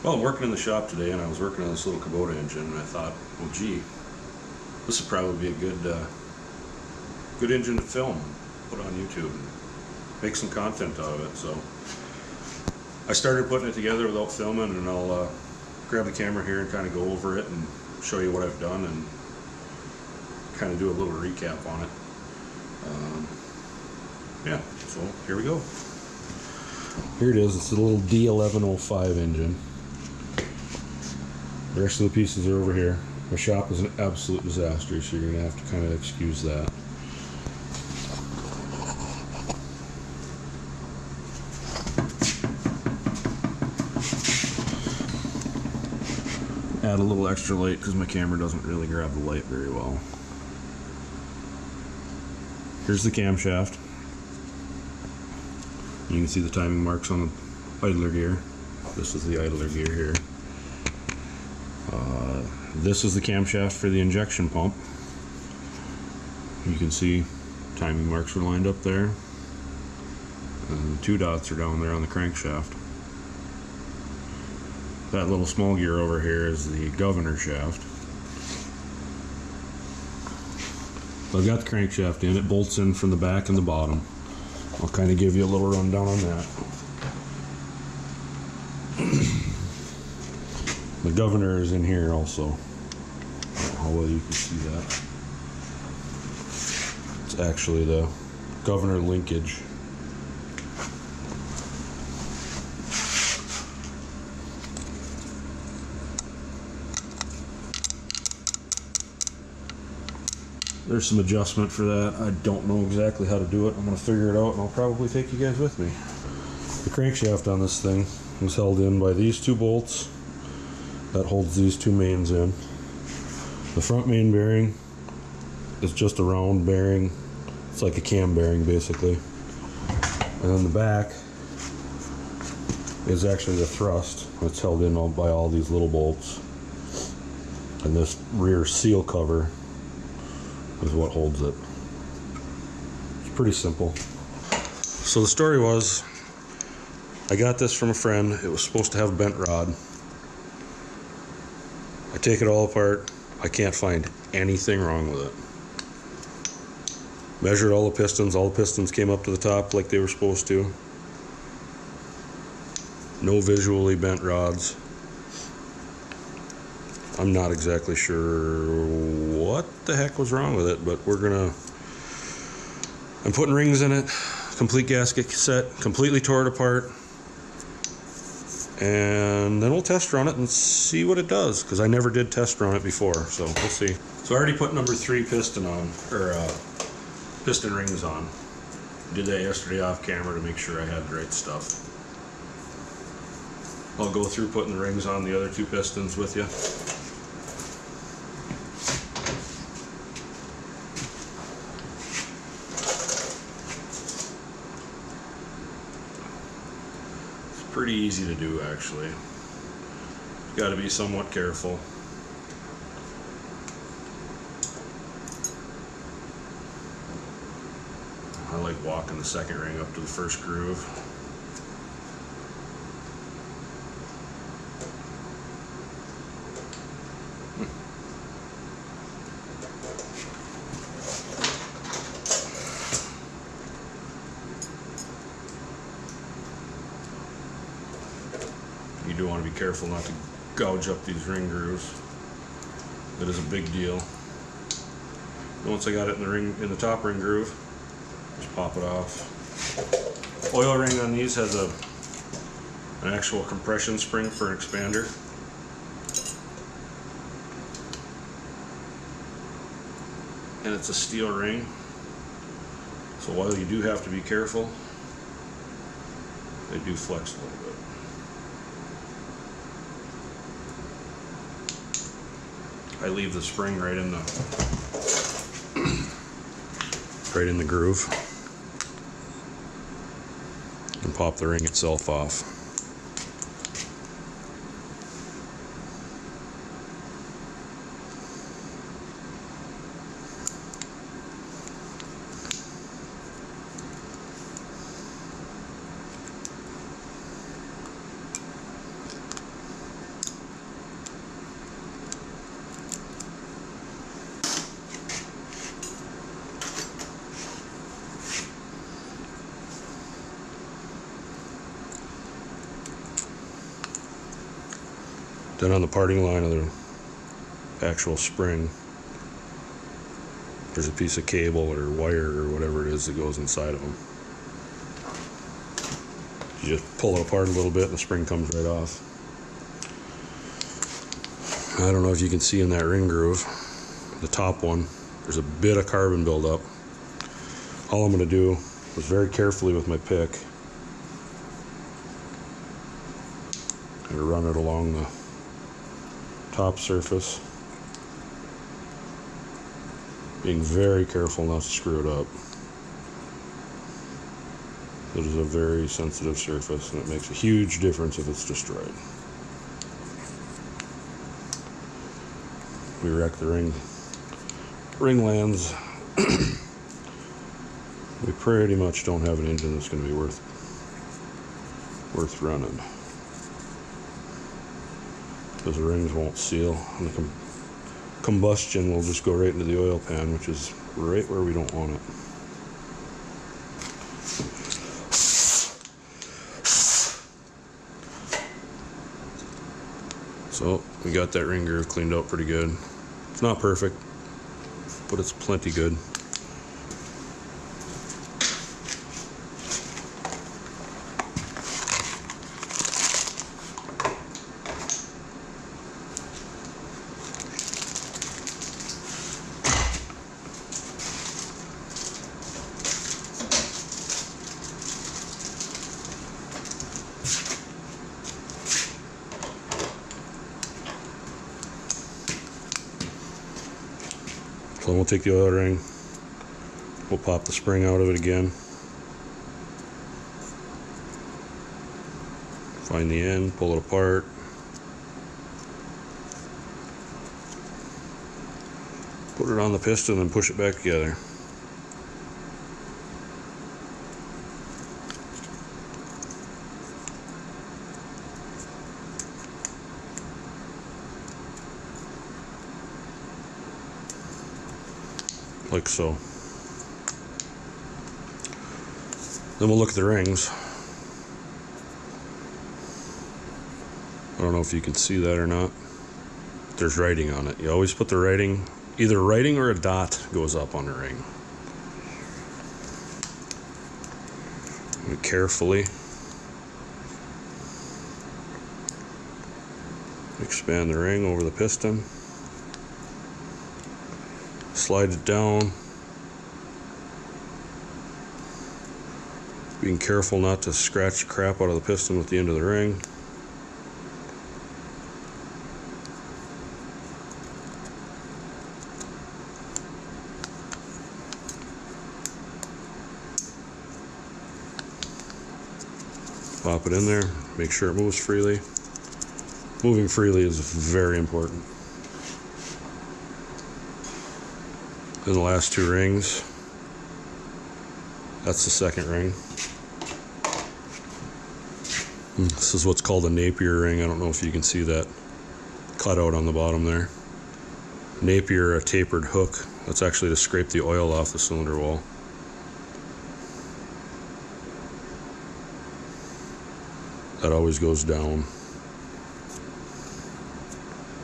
Well, I'm working in the shop today, and I was working on this little Kubota engine, and I thought, well, gee, this would probably be a good engine to film, put on YouTube, and make some content out of it. So I started putting it together without filming, and I'll grab the camera here and kind of go over it and show you what I've done and kind of do a little recap on it. Yeah, so here we go. Here it is. It's a little D1105 engine. The rest of the pieces are over here. My shop is an absolute disaster, so you're going to have to kind of excuse that. Add a little extra light because my camera doesn't really grab the light very well. Here's the camshaft. You can see the timing marks on the idler gear. This is the idler gear here. This is the camshaft for the injection pump. You can see timing marks are lined up there, and the 2 dots are down there on the crankshaft. That little small gear over here is the governor shaft. I've got the crankshaft in. It bolts in from the back and the bottom. I'll kind of give you a little rundown on that. The governor is in here also. I don't know how well you can see that. It's actually the governor linkage. There's some adjustment for that. I don't know exactly how to do it. I'm going to figure it out, and I'll probably take you guys with me. The crankshaft on this thing is held in by these 2 bolts. That holds these 2 mains in. The front main bearing is just a round bearing. It's like a cam bearing, basically. And then the back is actually the thrust. It's held in by all these little bolts. And this rear seal cover is what holds it. It's pretty simple. So the story was, I got this from a friend. It was supposed to have a bent rod. I take it all apart. I can't find anything wrong with it. Measured all the pistons. All the pistons came up to the top like they were supposed to. No visually bent rods. I'm not exactly sure what the heck was wrong with it, but I'm putting rings in it, complete gasket set, completely tore it apart, and then we'll test run it and see what it does, because I never did test run it before, so we'll see. So I already put number 3 piston on, or piston rings on. Did that yesterday off camera to make sure I had the right stuff. I'll go through putting the rings on the other 2 pistons with you. Pretty easy to do, actually. You've got to be somewhat careful. I like walking the second ring up to the first groove. You do want to be careful not to gouge up these ring grooves. That is a big deal. Once I got it in the top ring groove, just pop it off. Oil ring on these has an actual compression spring for an expander. And it's a steel ring. So while you do have to be careful, they do flex a little bit. I leave the spring right in the groove and pop the ring itself off. Then on the parting line of the actual spring, there's a piece of cable or wire or whatever it is that goes inside of them. You just pull it apart a little bit and the spring comes right off. I don't know if you can see in that ring groove, the top one, there's a bit of carbon buildup. All I'm going to do is very carefully with my pick and run it along the top surface, being very careful not to screw it up. It is a very sensitive surface and it makes a huge difference if it's destroyed. We wreck the ring lands. We pretty much don't have an engine that's going to be worth running, because the rings won't seal and the combustion will just go right into the oil pan, which is right where we don't want it. So we got that ring groove cleaned out pretty good. It's not perfect, but it's plenty good. So we'll take the oil ring, we'll pop the spring out of it again, find the end, pull it apart, put it on the piston and push it back together. Like so. Then we'll look at the rings. I don't know if you can see that or not. There's writing on it. You always put the writing, either writing or a dot goes up on the ring. And carefully expand the ring over the piston. Slide it down, being careful not to scratch the crap out of the piston with the end of the ring. Pop it in there, make sure it moves freely. Moving freely is very important. Then the last two rings, that's the second ring. This is what's called a Napier ring. I don't know if you can see that cut out on the bottom there. Napier, a tapered hook. That's actually to scrape the oil off the cylinder wall. That always goes down.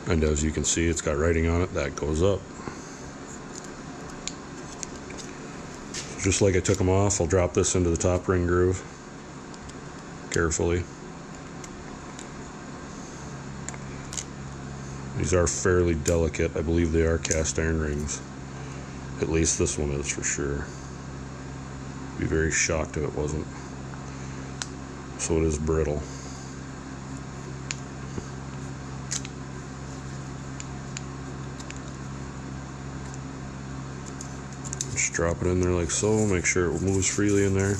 And as you can see, it's got writing on it, that goes up. Just like I took them off, I'll drop this into the top ring groove carefully. These are fairly delicate. I believe they are cast iron rings. At least this one is for sure. I'd be very shocked if it wasn't. So it is brittle. Just drop it in there like so, make sure it moves freely in there.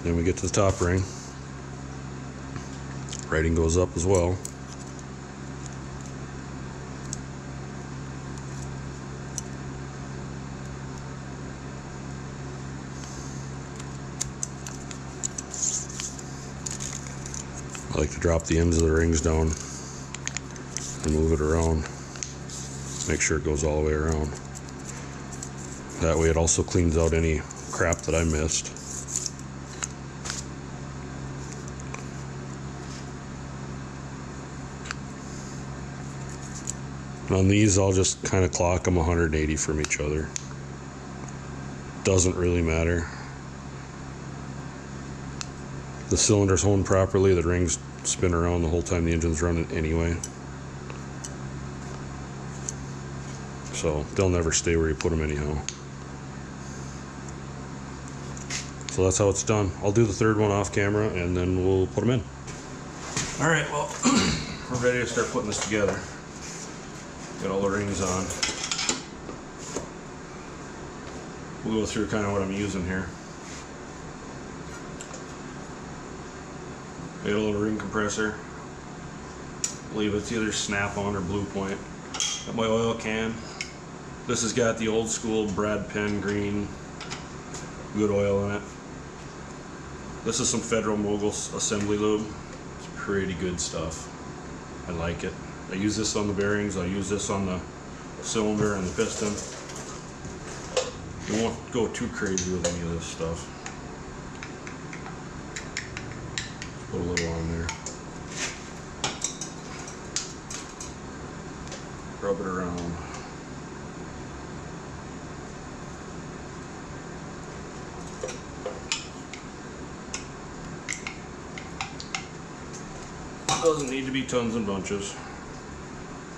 Then we get to the top ring. Writing goes up as well. I like to drop the ends of the rings down and move it around. Make sure it goes all the way around. That way it also cleans out any crap that I missed. On these, I'll just kind of clock them 180 from each other. Doesn't really matter. The cylinder's honed properly, the rings spin around the whole time the engine's running anyway. So they'll never stay where you put them anyhow. So that's how it's done. I'll do the third one off camera and then we'll put them in. Alright, well, we're ready to start putting this together. Got all the rings on. We'll go through kind of what I'm using here. Got a little ring compressor. I believe it's either Snap-on or Blue Point. Got my oil can. This has got the old school Brad Penn green, good oil in it. This is some Federal Mogul assembly lube. It's pretty good stuff. I like it. I use this on the bearings, I use this on the cylinder and the piston. You won't go too crazy with any of this stuff. Put a little on there. Rub it around. Doesn't need to be tons and bunches.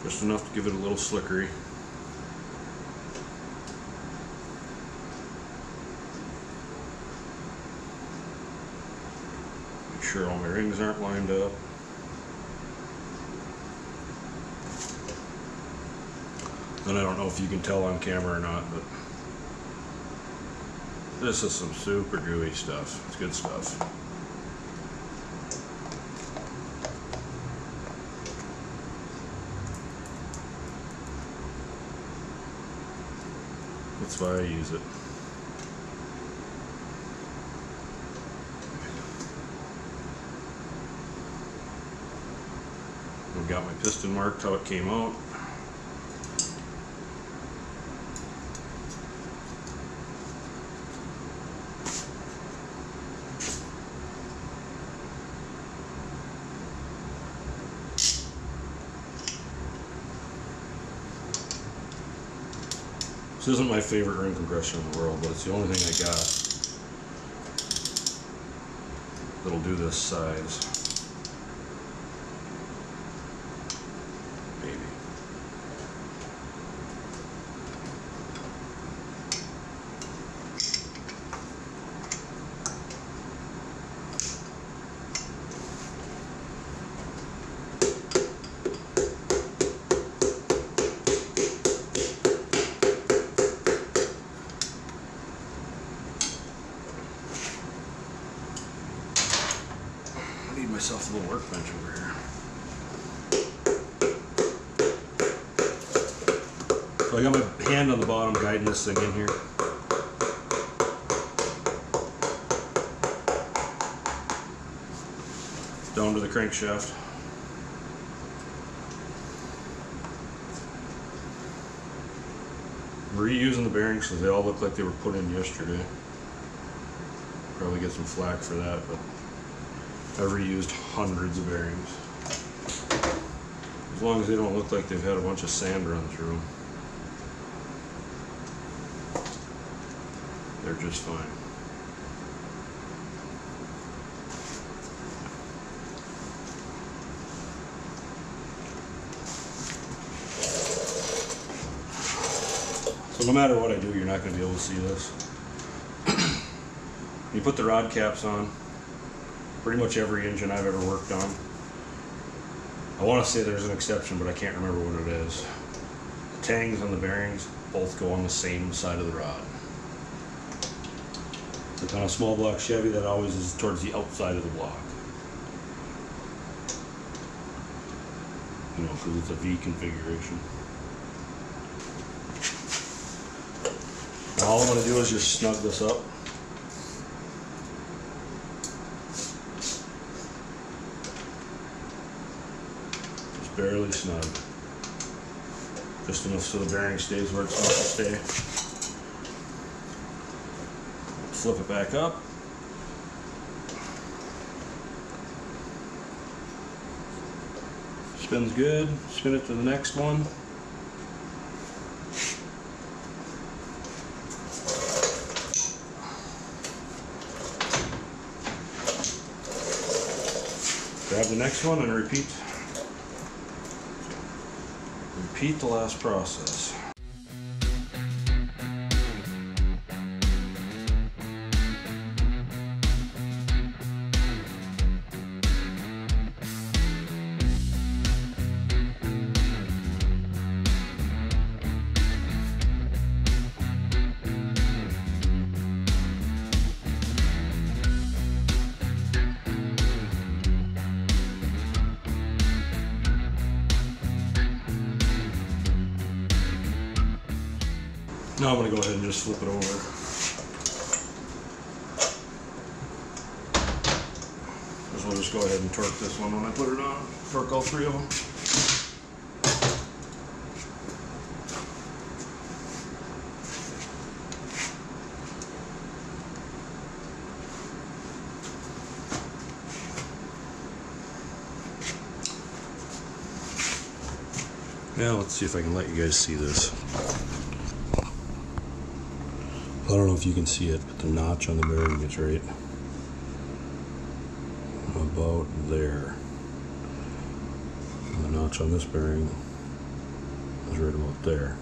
Just enough to give it a little slickery. Make sure all my rings aren't lined up. And I don't know if you can tell on camera or not, but this is some super gooey stuff. It's good stuff. That's why I use it. I've got my piston marked how it came out. This isn't my favorite ring compressor in the world, but it's the only thing I got that'll do this size. Maybe. Myself a little workbench over here. So I got my hand on the bottom guiding this thing in here. Down to the crankshaft. I'm reusing the bearings because they all look like they were put in yesterday. Probably get some flack for that, but I've reused hundreds of bearings. As long as they don't look like they've had a bunch of sand run through them, they're just fine. So no matter what I do, you're not going to be able to see this. You put the rod caps on pretty much every engine I've ever worked on. I want to say there's an exception, but I can't remember what it is. The tangs on the bearings both go on the same side of the rod. Like on a small block Chevy, that always is towards the outside of the block. You know, because it's a V configuration. Now all I'm going to do is just snug this up. Barely snug. Just enough so the bearing stays where it's supposed to stay. Flip it back up. Spins good. Spin it to the next one. grab the next one and repeat the last process. Now I'm going to go ahead and just flip it over. So we'll just go ahead and torque this one when I put it on. Torque all three of them. Now let's see if I can let you guys see this. I don't know if you can see it, but the notch on the bearing is right about there. And the notch on this bearing is right about there.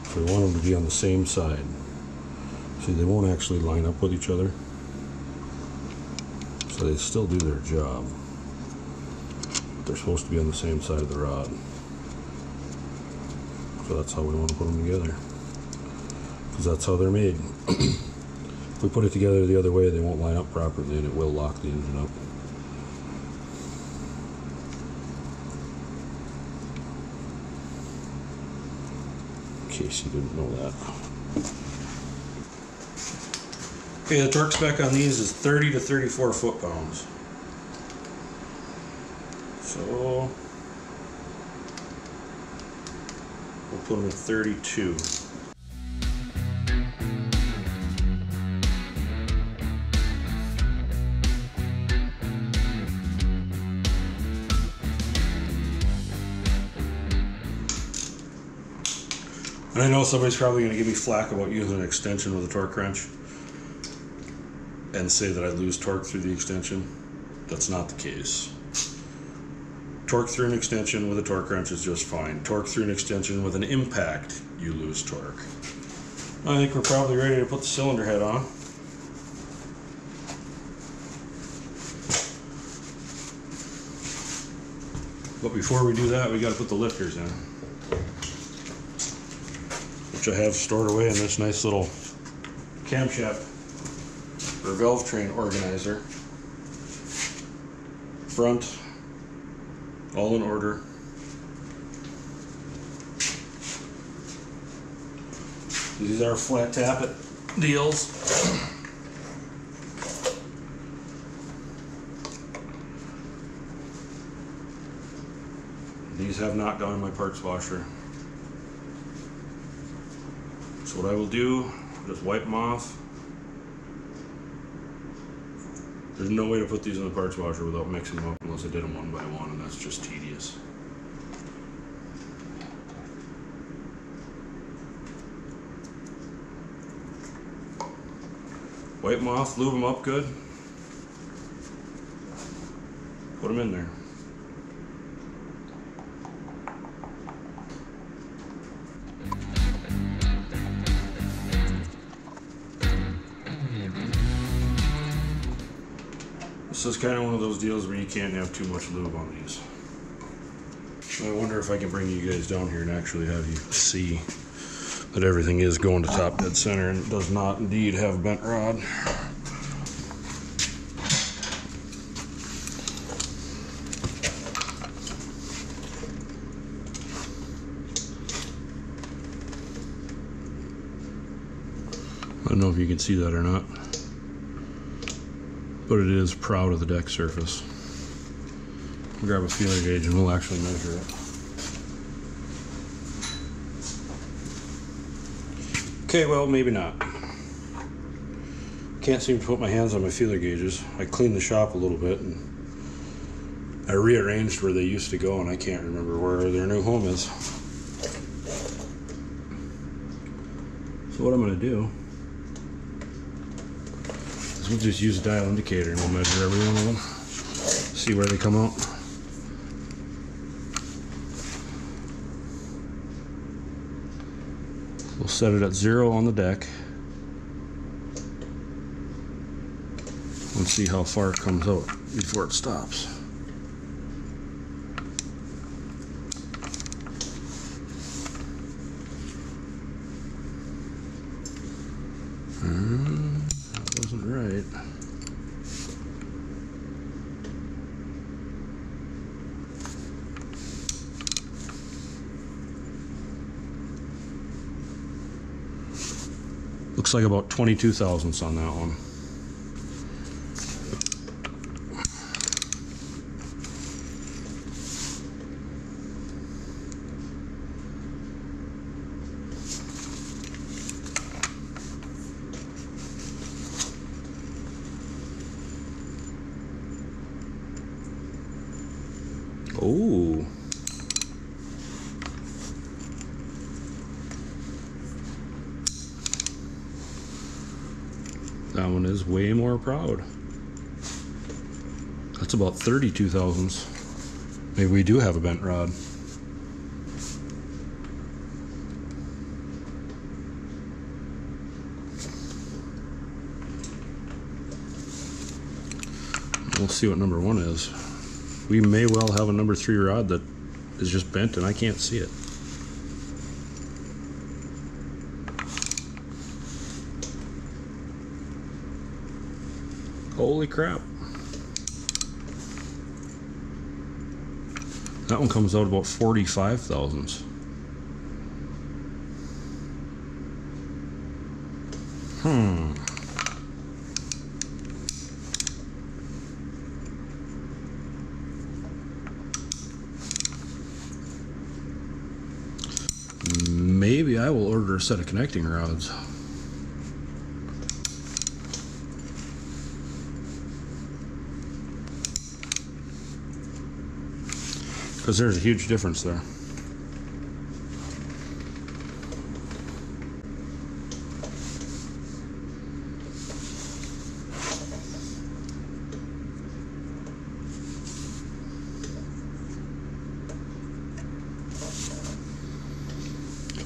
So we want them to be on the same side. See, they won't actually line up with each other. So they still do their job. But they're supposed to be on the same side of the rod. So that's how we want to put them together. Because that's how they're made. If we put it together the other way, they won't line up properly and it will lock the engine up. In case you didn't know that. Okay, the torque spec on these is 30 to 34 foot-pounds. So we'll put them at 32. And I know somebody's probably going to give me flack about using an extension with a torque wrench and say that I lose torque through the extension. That's not the case. Torque through an extension with a torque wrench is just fine. Torque through an extension with an impact, you lose torque. I think we're probably ready to put the cylinder head on. But before we do that, we got to put the lifters in, which I have stored away in this nice little camshaft or valve train organizer. Front, all in order. These are flat tappet deals. These have not gone in my parts washer. So what I will do, just wipe them off. There's no way to put these in the parts washer without mixing them up unless I did them one by one, and that's just tedious. Wipe them off, lube them up good. Put them in there. This is kind of one of those deals where you can't have too much lube on these. I wonder if I can bring you guys down here and actually have you see that everything is going to top dead center and does not indeed have a bent rod. I don't know if you can see that or not, but it is proud of the deck surface. We'll grab a feeler gauge and we'll actually measure it. Okay, well, maybe not. Can't seem to put my hands on my feeler gauges. I cleaned the shop a little bit and I rearranged where they used to go, and I can't remember where their new home is. So what I'm going to do is we'll just use a dial indicator and we'll measure every one of them. See see where they come out. We'll set it at 0 on the deck and see how far it comes out before it stops. That wasn't right. Looks like about 22 thousandths on that one. Oh. That one is way more proud. That's about 32 thousandths. Maybe we do have a bent rod. We'll see what number 1 is. We may well have a number 3 rod that is just bent and I can't see it. Holy crap. That one comes out about 45 thousandths. Maybe I will order a set of connecting rods. Because there's a huge difference there.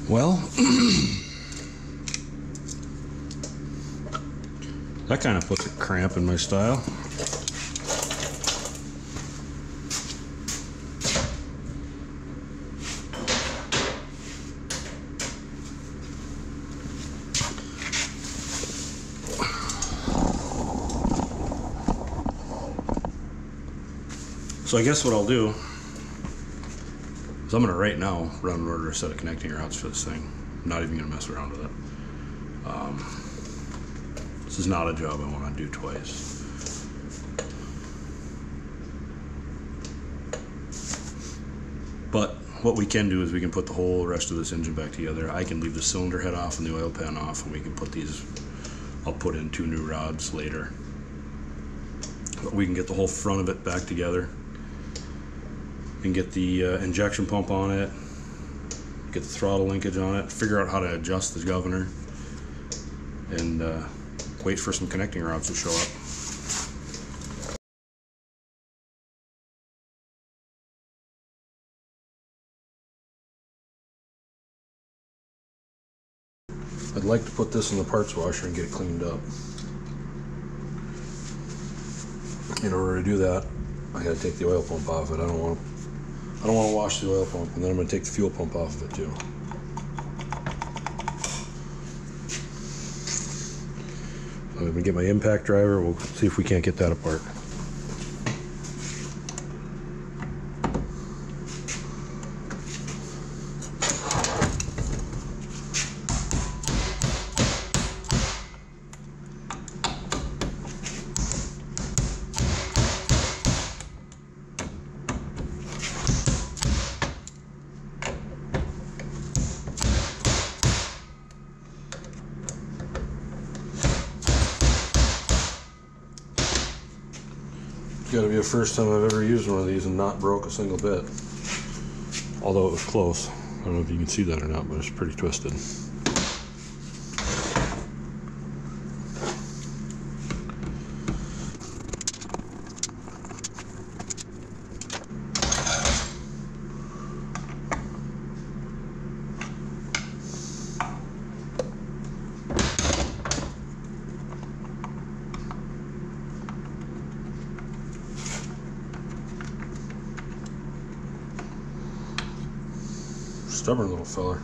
Well, that kind of puts a cramp in my style. So I guess what I'll do is I'm going to right now run and order a set of connecting rods for this thing. I'm not even going to mess around with it. This is not a job I want to do twice. But what we can do is we can put the whole rest of this engine back together. I can leave the cylinder head off and the oil pan off, and we can put these, I'll put in 2 new rods later. But we can get the whole front of it back together and get the injection pump on it, get the throttle linkage on it, figure out how to adjust the governor, and wait for some connecting rods to show up. I'd like to put this in the parts washer and get it cleaned up. In order to do that, I gotta take the oil pump off it. I don't want to wash the oil pump, and then I'm going to take the fuel pump off of it too. I'm going to get my impact driver. We'll see if we can't get that apart. It's got to be the first time I've ever used one of these and not broke a single bit. Although it was close. I don't know if you can see that or not, but it's pretty twisted. Stubborn little fella.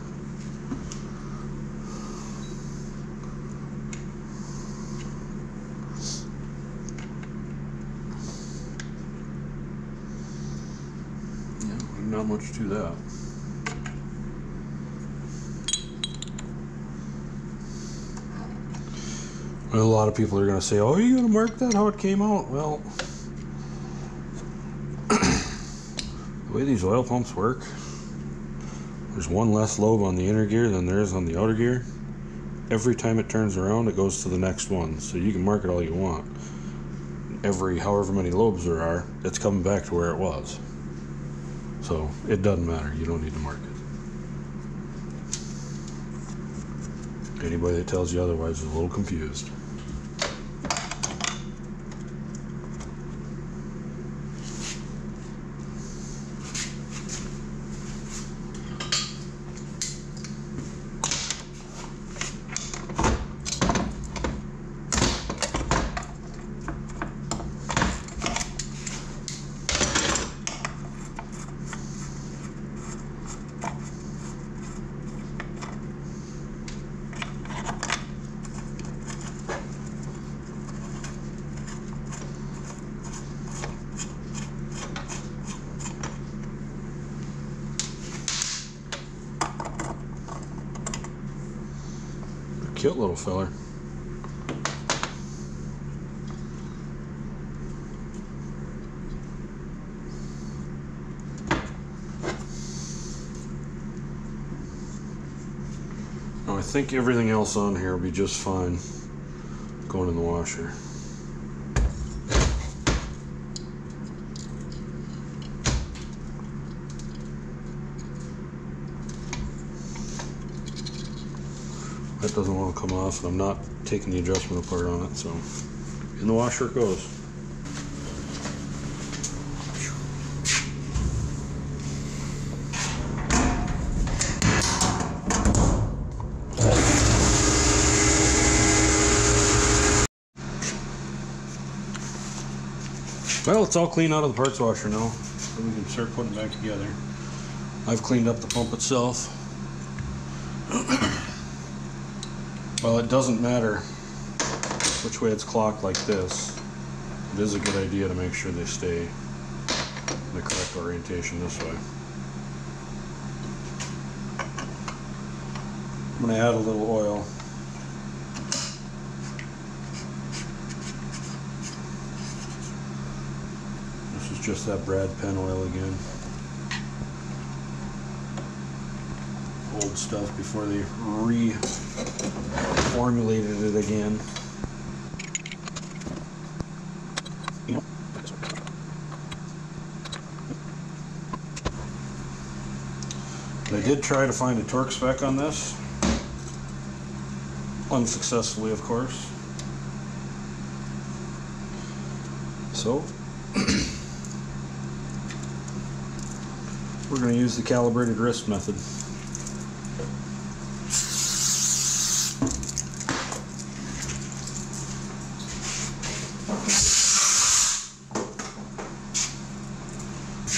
Yeah, not much to that. A lot of people are going to say, oh, you got to mark that how it came out. Well, the way these oil pumps work, there's one less lobe on the inner gear than there is on the outer gear. Every time it turns around, it goes to the next one. So you can mark it all you want. Every however many lobes there are, it's coming back to where it was. So it doesn't matter. You don't need to mark it. Anybody that tells you otherwise is a little confused. Cute little feller. Now I think everything else on here will be just fine going in the washer. That doesn't want to come off, and I'm not taking the adjustment apart on it, so in the washer it goes. Well, it's all clean out of the parts washer now, so we can start putting it back together. I've cleaned up the pump itself. Well, it doesn't matter which way it's clocked like this. It is a good idea to make sure they stay in the correct orientation this way. I'm going to add a little oil. This is just that Brad Penn oil again. Old stuff before they reformulated it again. I did try to find a torque spec on this, unsuccessfully of course. So we're going to use the calibrated wrist method.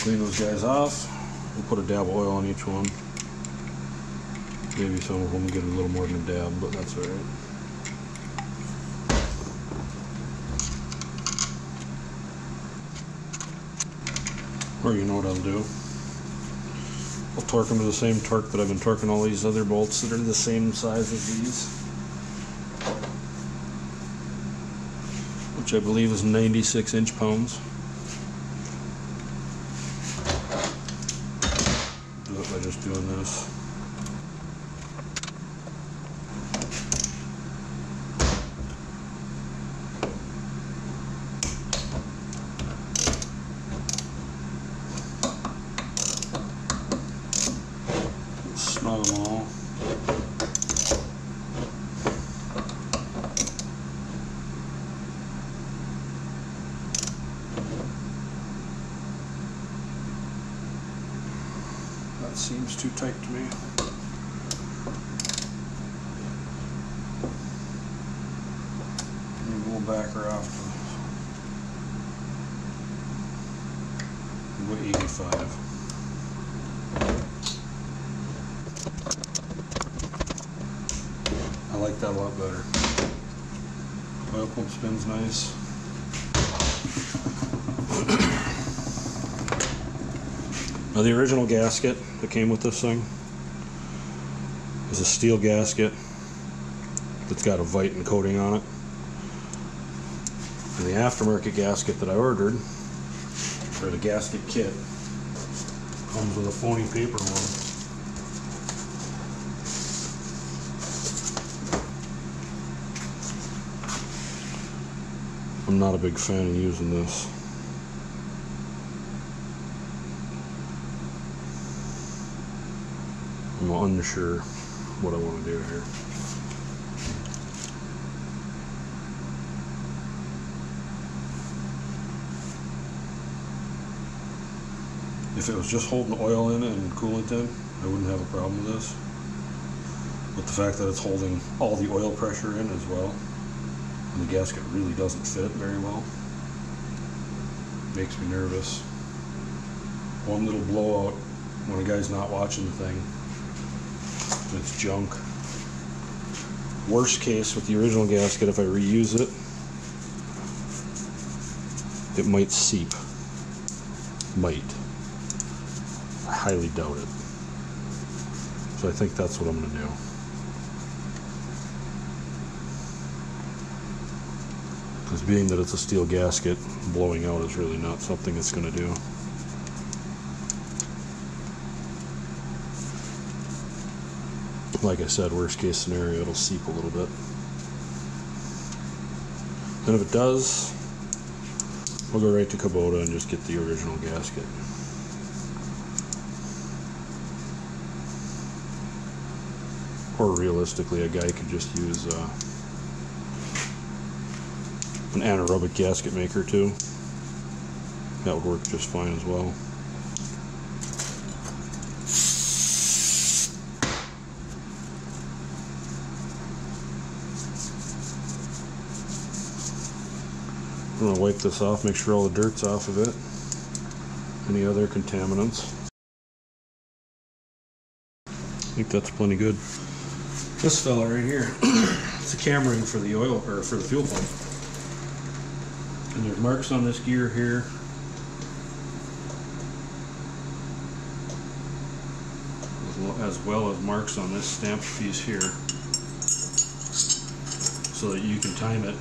Clean those guys off. We'll put a dab of oil on each one. Maybe some of them get a little more than a dab, but that's alright. Or you know what I'll do. I'll torque them to the same torque that I've been torquing all these other bolts that are the same size as these, which I believe is 96 inch-pounds. Do it by just doing this. Snug them all. That seems too tight to me. Maybe we'll back her off to 85. that a lot better. Oil pump spins nice. Now the original gasket that came with this thing is a steel gasket that's got a Viton coating on it. And the aftermarket gasket that I ordered, or the gasket kit, comes with a phony paper one. I'm not a big fan of using this. I'm unsure what I want to do here. If it was just holding oil in it and coolant in, I wouldn't have a problem with this. But the fact that it's holding all the oil pressure in as well, and the gasket really doesn't fit very well, makes me nervous. One little blowout when a guy's not watching the thing, it's junk. Worst case with the original gasket, if I reuse it, it might seep. Might. I highly doubt it. So I think that's what I'm going to do. Because being that it's a steel gasket, blowing out is really not something it's going to do. Like I said, worst case scenario, it'll seep a little bit. And if it does, we'll go right to Kubota and just get the original gasket. Or realistically, a guy could just use an anaerobic gasket maker too. That would work just fine as well. I'm going to wipe this off, make sure all the dirt's off of it. Any other contaminants. I think that's plenty good. This fella right here, it's a cam ring for the oil, or for the fuel pump. And there's marks on this gear here. As well as marks on this stamped piece here. So that you can time it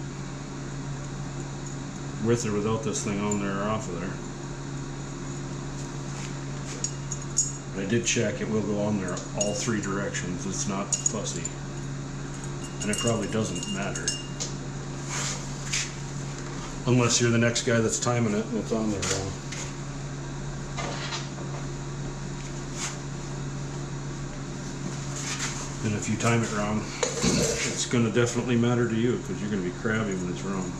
with or without this thing on there or off of there. But I did check, it will go on there all three directions. It's not fussy. And it probably doesn't matter. Unless you're the next guy that's timing it and it's on there wrong. And if you time it wrong, it's going to definitely matter to you because you're going to be crabby when it's wrong.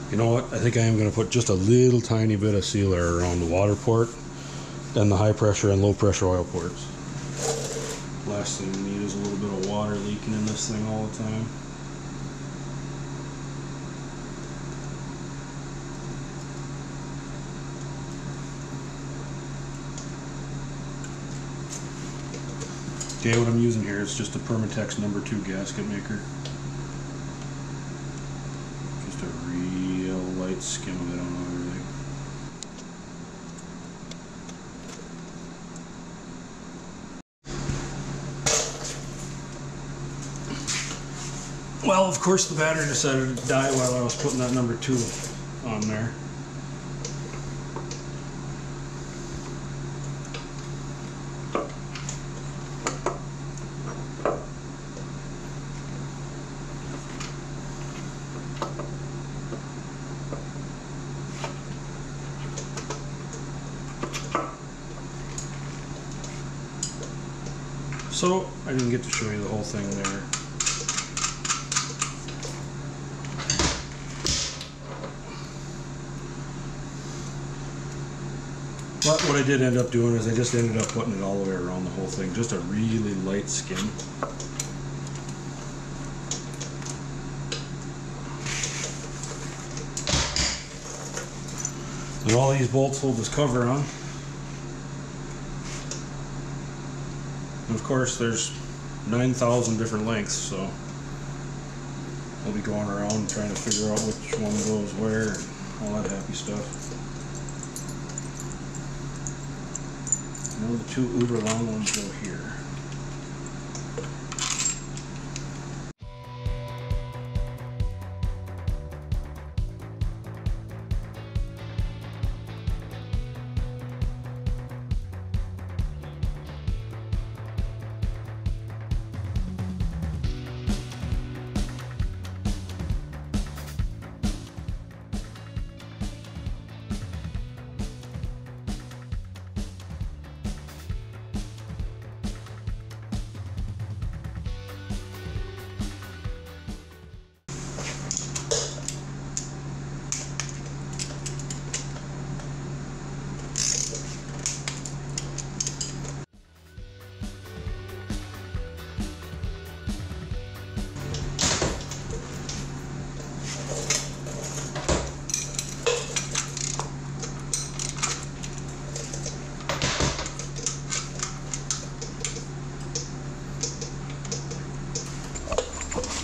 You know what? I think I am going to put just a little tiny bit of sealer around the water port and the high pressure and low pressure oil ports. Last thing we need is a little bit of water leaking in this thing all the time. Okay, what I'm using here is just a Permatex #2 gasket maker. Just a real light skim of it on everything. Well, of course the battery decided to die while I was putting that #2 on there. So I didn't get to show you the whole thing there. But what I did end up doing is I just ended up putting it all the way around the whole thing, just a really light skin. And all these bolts hold this cover on. And of course there's 9,000 different lengths, so we'll be going around trying to figure out which one goes where and all that happy stuff. Now the two uber long ones go here.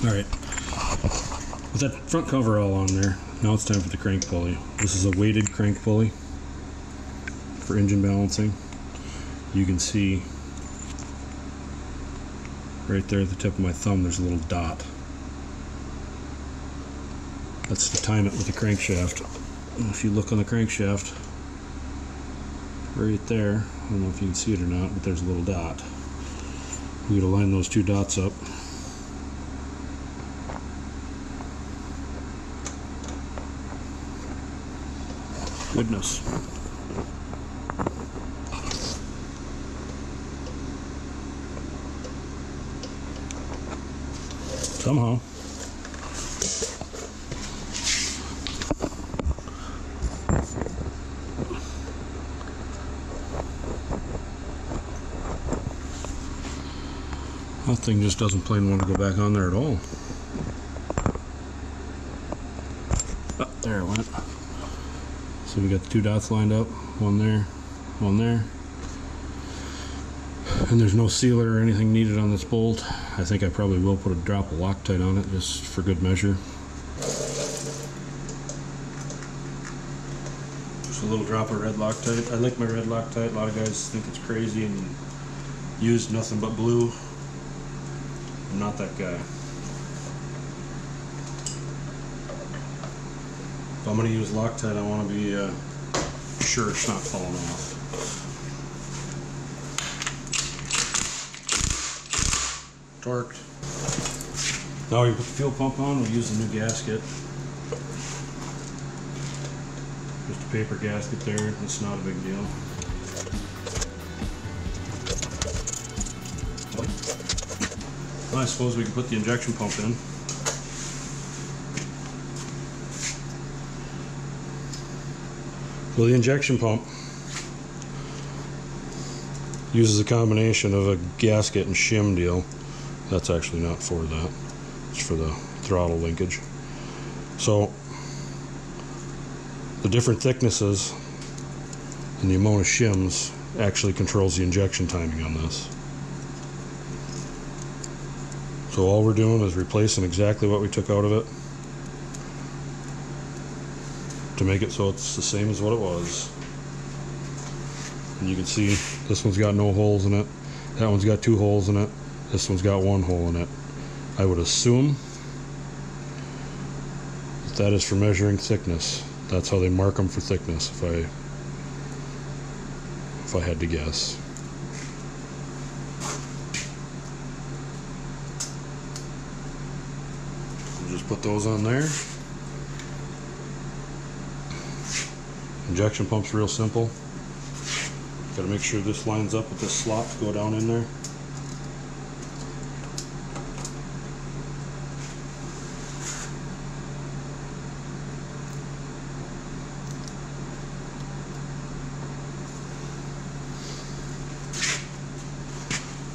Alright, with that front cover all on there, now it's time for the crank pulley. This is a weighted crank pulley for engine balancing. You can see right there at the tip of my thumb there's a little dot. That's to time it with the crankshaft. And if you look on the crankshaft, right there, I don't know if you can see it or not, but there's a little dot. We're going to line those two dots up. Goodness. Somehow. That thing just doesn't plain want to go back on there at all. Oh, there it went. So we got the two dots lined up, one there, one there. And there's no sealer or anything needed on this bolt. I think I probably will put a drop of Loctite on it just for good measure. Just a little drop of red Loctite. I like my red Loctite. A lot of guys think it's crazy and use nothing but blue. I'm not that guy. If I'm going to use Loctite, I want to be sure it's not falling off. Torqued. Now we put the fuel pump on, we'll use the new gasket. Just a paper gasket there, it's not a big deal. Well, I suppose we can put the injection pump in. Well, the injection pump uses a combination of a gasket and shim deal. That's actually not for that. It's for the throttle linkage. So the different thicknesses and the amount of shims actually controls the injection timing on this. So all we're doing is replacing exactly what we took out of it to make it so it's the same as what it was. And you can see this one's got no holes in it, that one's got 2 holes in it, this one's got 1 hole in it. I would assume that is for measuring thickness. That's how they mark them for thickness, if I had to guess. We'll just put those on there. Injection pump's real simple. Got to make sure this lines up with this slot to go down in there.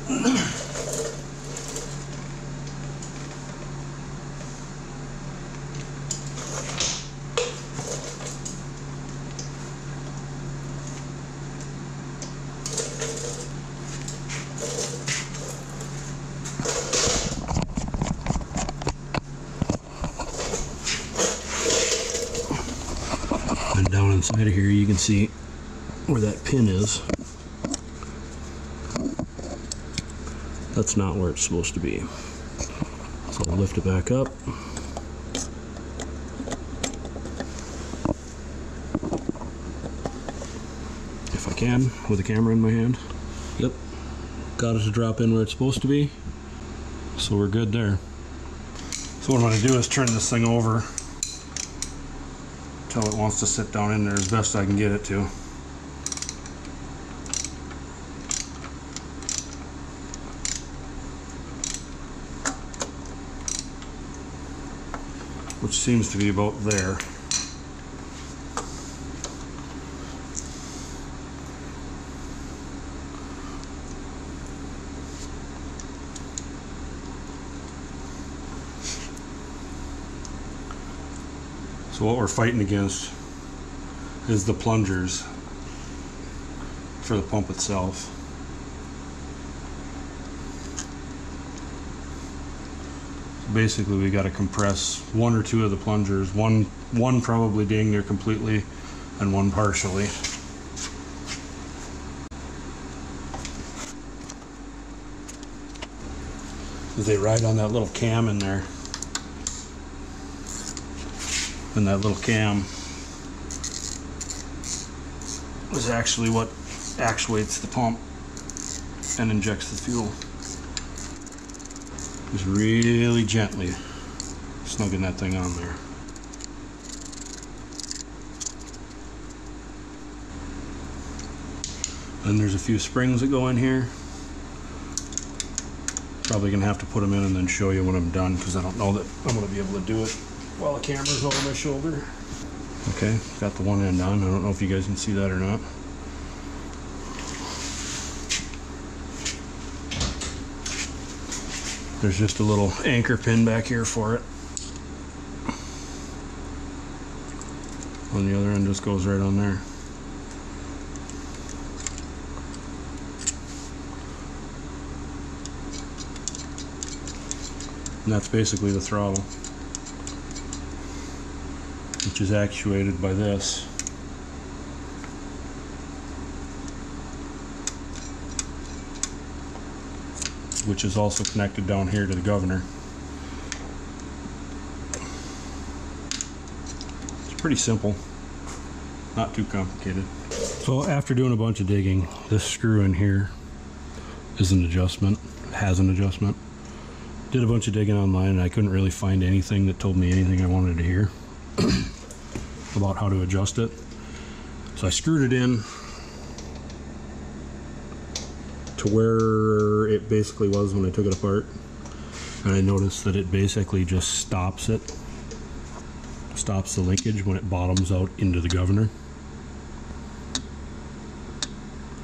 And down inside of here you can see where that pin is. That's not where it's supposed to be. So I'll lift it back up. If I can, with the camera in my hand. Yep, got it to drop in where it's supposed to be. So we're good there. So what I'm going to do is turn this thing over until it wants to sit down in there as best I can get it to. Which seems to be about there. So what we're fighting against is the plungers for the pump itself. So basically we got to compress one or two of the plungers, one probably dang near completely and one partially. They ride on that little cam in there. And that little cam is actually what actuates the pump and injects the fuel. Just really gently snugging that thing on there. Then there's a few springs that go in here. Probably gonna have to put them in and then show you when I'm done, because I don't know that I'm gonna be able to do it while the camera's over my shoulder. Okay, got the one end on. I don't know if you guys can see that or not. There's just a little anchor pin back here for it. On the other end just goes right on there. And that's basically the throttle, which is actuated by this. Which is also connected down here to the governor. It's pretty simple, not too complicated. So after doing a bunch of digging, this screw in here is an adjustment, has an adjustment. Did a bunch of digging online and I couldn't really find anything that told me anything I wanted to hear about how to adjust it. So I screwed it in to where it basically was when I took it apart, and I noticed that it basically just stops the linkage when it bottoms out into the governor.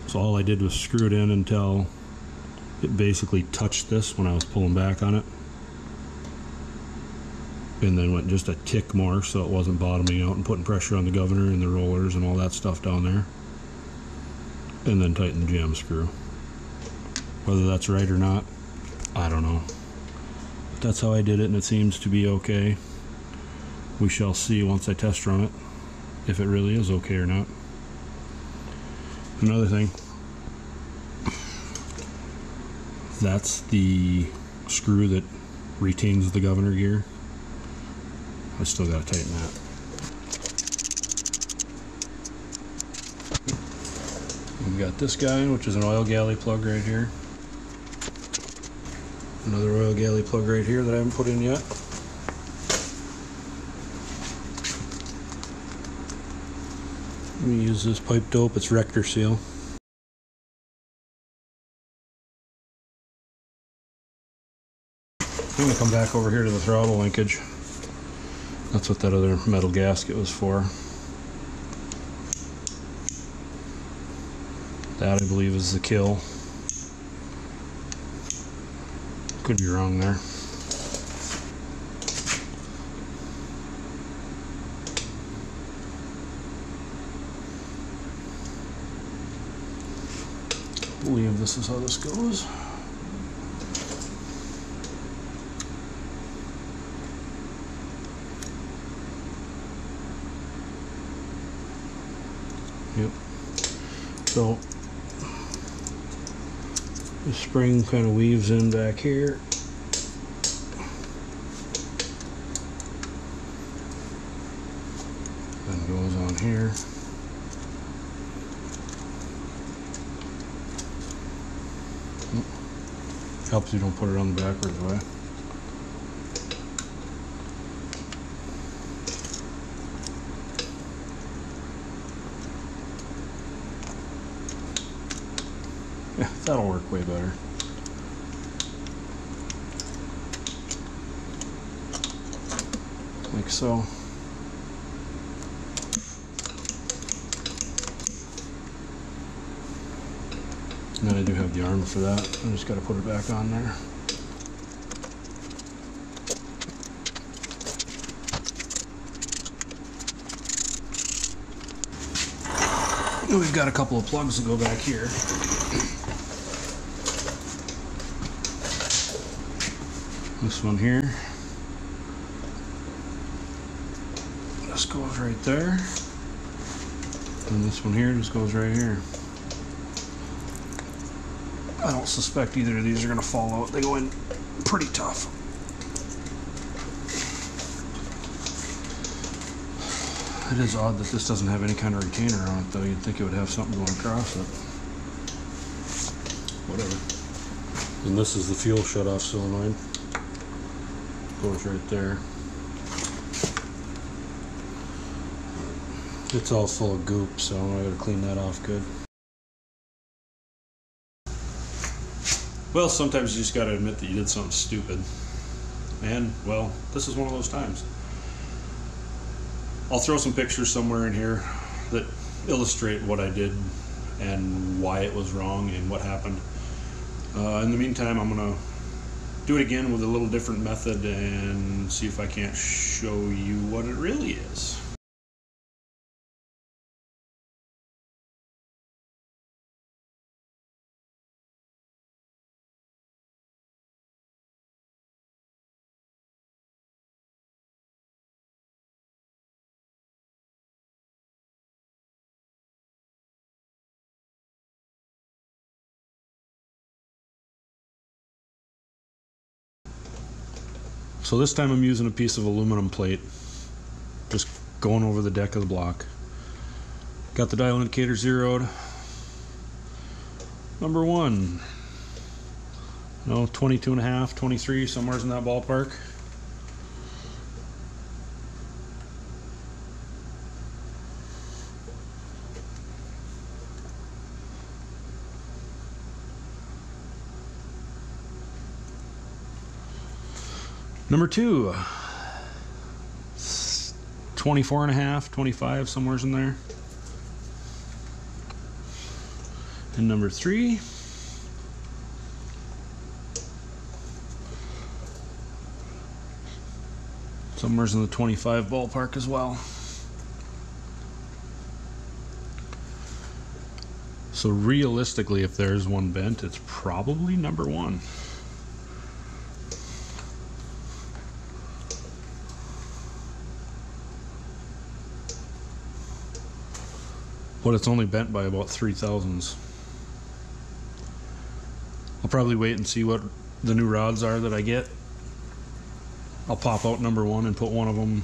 So all I did was screw it in until it basically touched this when I was pulling back on it, and then went just a tick more so it wasn't bottoming out and putting pressure on the governor and the rollers and all that stuff down there, and then tighten the jam screw. Whether that's right or not, I don't know. But that's how I did it, and it seems to be okay. We shall see once I test run it, if it really is okay or not. Another thing, that's the screw that retains the governor gear. I still got to tighten that. We've got this guy, which is an oil galley plug right here. Another oil galley plug right here that I haven't put in yet. Let me use this pipe dope, it's Rector Seal. I'm going to come back over here to the throttle linkage. That's what that other metal gasket was for. That, I believe, is the kill. Could be wrong there. I believe this is how this goes. Yep. So the spring kind of weaves in back here. And goes on here. Helps you don't put it on the backwards way. Yeah, that'll work way better. Like so. And then I do have the arm for that. I just got to put it back on there. And we've got a couple of plugs to go back here. This one here. This goes right there. And this one here just goes right here. I don't suspect either of these are going to fall out. They go in pretty tough. It is odd that this doesn't have any kind of retainer on it, though. You'd think it would have something going across it. Whatever. And this is the fuel shutoff solenoid. Goes right there. It's all full of goop, so I gotta clean that off good. Well, sometimes you just gotta admit that you did something stupid. And, well, this is one of those times. I'll throw some pictures somewhere in here that illustrate what I did and why it was wrong and what happened. In the meantime, I'm gonna do it again with a little different method and see if I can't show you what it really is. So this time I'm using a piece of aluminum plate, just going over the deck of the block. Got the dial indicator zeroed. Number 1, 22 and a half, 23, somewhere's in that ballpark. Number 2, 24 and a half, 25, somewhere's in there. And number 3, somewhere's in the 25 ballpark as well. So realistically, if there's one bent, it's probably number 1. But it's only bent by about 0.03. I'll probably wait and see what the new rods are that I get. I'll pop out number 1 and put one of them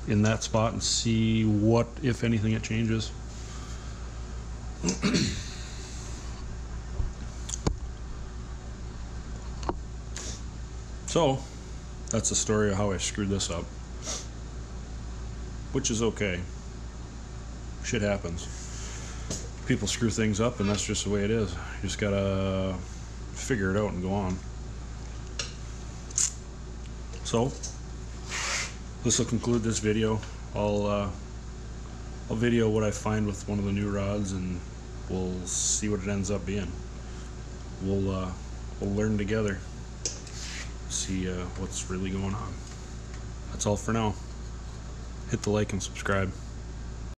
in that spot and see what, if anything, it changes. So, that's the story of how I screwed this up. Which is okay. Shit happens. People screw things up, and that's just the way it is. You just gotta figure it out and go on. So, this will conclude this video. I'll video what I find with one of the new rods, and we'll see what it ends up being. We'll learn together. see what's really going on. That's all for now. Hit the like and subscribe.